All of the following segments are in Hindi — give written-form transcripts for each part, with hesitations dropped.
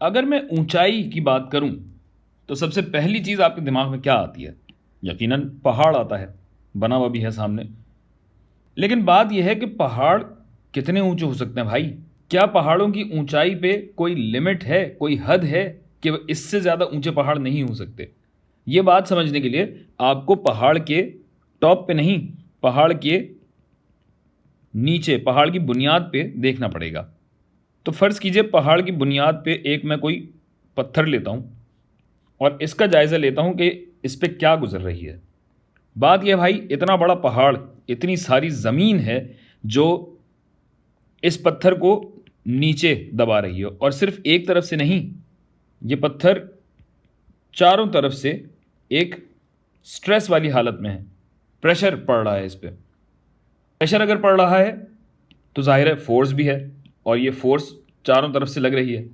अगर मैं ऊंचाई की बात करूं तो सबसे पहली चीज़ आपके दिमाग में क्या आती है? यकीनन पहाड़ आता है, बना हुआ भी है सामने। लेकिन बात यह है कि पहाड़ कितने ऊंचे हो सकते हैं भाई? क्या पहाड़ों की ऊंचाई पे कोई लिमिट है, कोई हद है कि इससे ज़्यादा ऊंचे पहाड़ नहीं हो सकते? ये बात समझने के लिए आपको पहाड़ के टॉप पे नहीं, पहाड़ के नीचे, पहाड़ की बुनियाद पे देखना पड़ेगा। तो फ़र्ज़ कीजिए पहाड़ की बुनियाद पे एक मैं कोई पत्थर लेता हूँ और इसका जायज़ा लेता हूँ कि इस पे क्या गुज़र रही है। बात यह भाई, इतना बड़ा पहाड़, इतनी सारी ज़मीन है जो इस पत्थर को नीचे दबा रही है, और सिर्फ एक तरफ से नहीं, ये पत्थर चारों तरफ से एक स्ट्रेस वाली हालत में है। प्रेशर पड़ रहा है इस पे। प्रेशर अगर पड़ रहा है तो जाहिर है फोर्स भी है, और ये फोर्स चारों तरफ से लग रही है।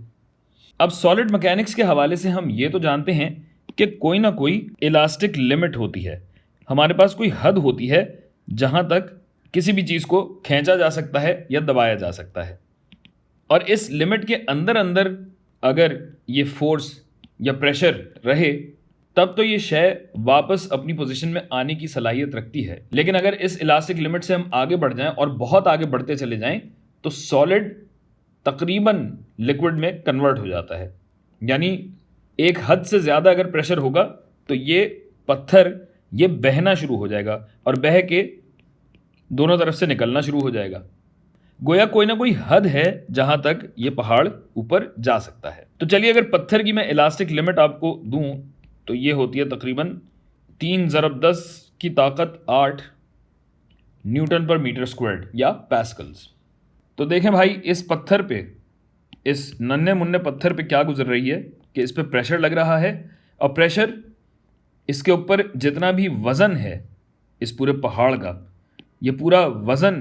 अब सॉलिड मैकेनिक्स के हवाले से हम ये तो जानते हैं कि कोई ना कोई इलास्टिक लिमिट होती है, हमारे पास कोई हद होती है जहाँ तक किसी भी चीज़ को खींचा जा सकता है या दबाया जा सकता है। और इस लिमिट के अंदर अंदर अगर ये फोर्स या प्रेशर रहे तब तो ये शय वापस अपनी पोजीशन में आने की सलाहियत रखती है। लेकिन अगर इस इलास्टिक लिमिट से हम आगे बढ़ जाएं और बहुत आगे बढ़ते चले जाएं तो सॉलिड तकरीबन लिक्विड में कन्वर्ट हो जाता है। यानी एक हद से ज़्यादा अगर प्रेशर होगा तो ये पत्थर ये बहना शुरू हो जाएगा और बह के दोनों तरफ से निकलना शुरू हो जाएगा। गोया कोई ना कोई हद है जहां तक ये पहाड़ ऊपर जा सकता है। तो चलिए, अगर पत्थर की मैं इलास्टिक लिमिट आपको दूं तो ये होती है तकरीबन 3 × 10 की ताकत 8 न्यूटन पर मीटर स्क्वायर्ड या पैस्कल्स। तो देखें भाई, इस पत्थर पे, इस नन्हे मुन्ने पत्थर पे क्या गुजर रही है कि इस पे प्रेशर लग रहा है, और प्रेशर, इसके ऊपर जितना भी वज़न है इस पूरे पहाड़ का, ये पूरा वज़न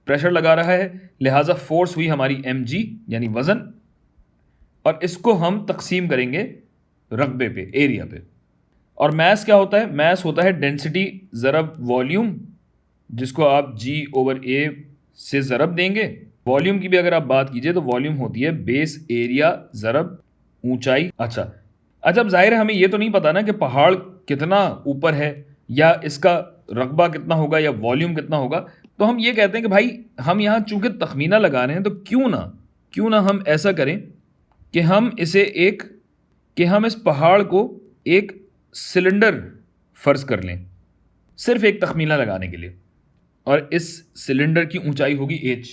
प्रेशर लगा रहा है, लिहाजा फोर्स हुई हमारी mg यानी वज़न, और इसको हम तकसीम करेंगे रकबे पे, एरिया पे। और मैस क्या होता है? मैस होता है डेंसिटी ज़रब वॉल्यूम, जिसको आप G/A से ज़रब देंगे। वॉल्यूम की भी अगर आप बात कीजिए तो वॉल्यूम होती है बेस एरिया ज़रब ऊंचाई। अच्छा, अब जाहिर है हमें ये तो नहीं पता ना कि पहाड़ कितना ऊपर है या इसका रकबा कितना होगा या वॉल्यूम कितना होगा। तो हम ये कहते हैं कि भाई, हम यहाँ चूंकि तखमीना लगा रहे हैं तो क्यों ना हम ऐसा करें कि हम इस पहाड़ को एक सिलेंडर फ़र्ज कर लें, सिर्फ एक तखमीना लगाने के लिए, और इस सिलेंडर की ऊंचाई होगी h।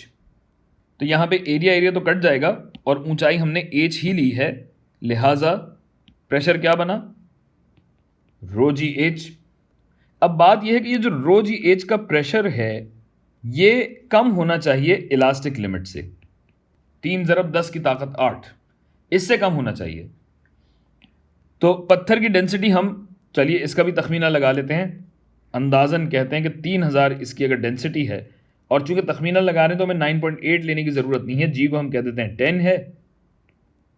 तो यहाँ पे एरिया तो कट जाएगा और ऊंचाई हमने h ही ली है, लिहाजा प्रेशर क्या बना? ρgh। अब बात यह है कि ये जो ρgh का प्रेशर है ये कम होना चाहिए इलास्टिक लिमिट से, 3 × 10 की ताकत 8, इससे कम होना चाहिए। तो पत्थर की डेंसिटी हम, चलिए इसका भी तखमीना लगा लेते हैं, अंदाज़न कहते हैं कि 3000 इसकी अगर डेंसिटी है, और चूंकि तखमीना लगा रहे हैं तो हमें 9.8 लेने की ज़रूरत नहीं है, जी को हम कह देते हैं 10 है।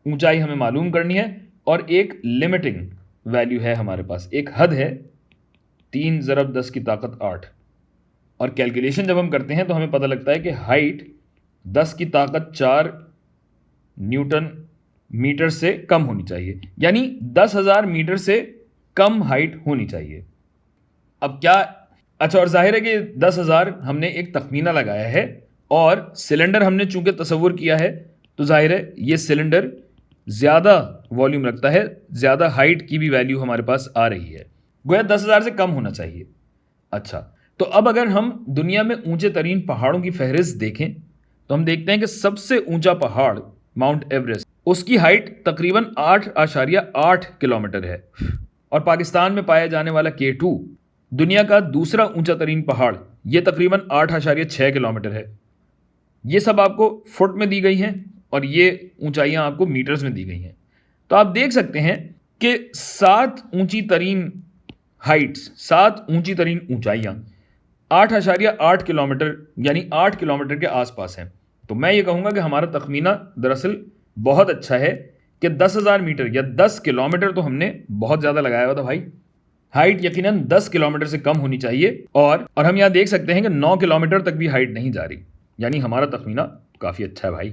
ऊंचाई हमें मालूम करनी है और एक लिमिटिंग वैल्यू है हमारे पास, एक हद है 3 × 10 की ताकत 8। और कैलकुलेशन जब हम करते हैं तो हमें पता लगता है कि हाइट 10 की ताकत 4 न्यूटन मीटर से कम होनी चाहिए, यानी 10,000 मीटर से कम हाइट होनी चाहिए। अब क्या, अच्छा, और जाहिर है कि 10,000 हमने एक तखमीना लगाया है और सिलेंडर हमने चूंकि तसव्वुर किया है तो जाहिर है ये सिलेंडर ज़्यादा वॉल्यूम रखता है, ज़्यादा हाइट की भी वैल्यू हमारे पास आ रही है, गोया 10,000 से कम होना चाहिए। अच्छा, तो अब अगर हम दुनिया में ऊंचे तरीन पहाड़ों की फहरिस्त देखें तो हम देखते हैं कि सबसे ऊंचा पहाड़ माउंट एवरेस्ट, उसकी हाइट तकरीबन 8.8 किलोमीटर है, और पाकिस्तान में पाया जाने वाला K2 दुनिया का दूसरा ऊंचा तरीन पहाड़, ये तकरीबन 8.6 किलोमीटर है। ये सब आपको फुट में दी गई हैं और ये ऊंचाइयां आपको मीटर्स में दी गई हैं। तो आप देख सकते हैं कि 7 ऊंची तरीन हाइट्स, 7 ऊंची तरीन ऊंचाइयां 8.8 किलोमीटर यानी 8 किलोमीटर के आसपास हैं। तो मैं ये कहूँगा कि हमारा तखमीना दरअसल बहुत अच्छा है कि 10,000 मीटर या 10 किलोमीटर तो हमने बहुत ज़्यादा लगाया हुआ था भाई। हाइट यकीनन 10 किलोमीटर से कम होनी चाहिए, और हम यहाँ देख सकते हैं कि 9 किलोमीटर तक भी हाइट नहीं जा रही, यानी हमारा तखमीना काफ़ी अच्छा है भाई।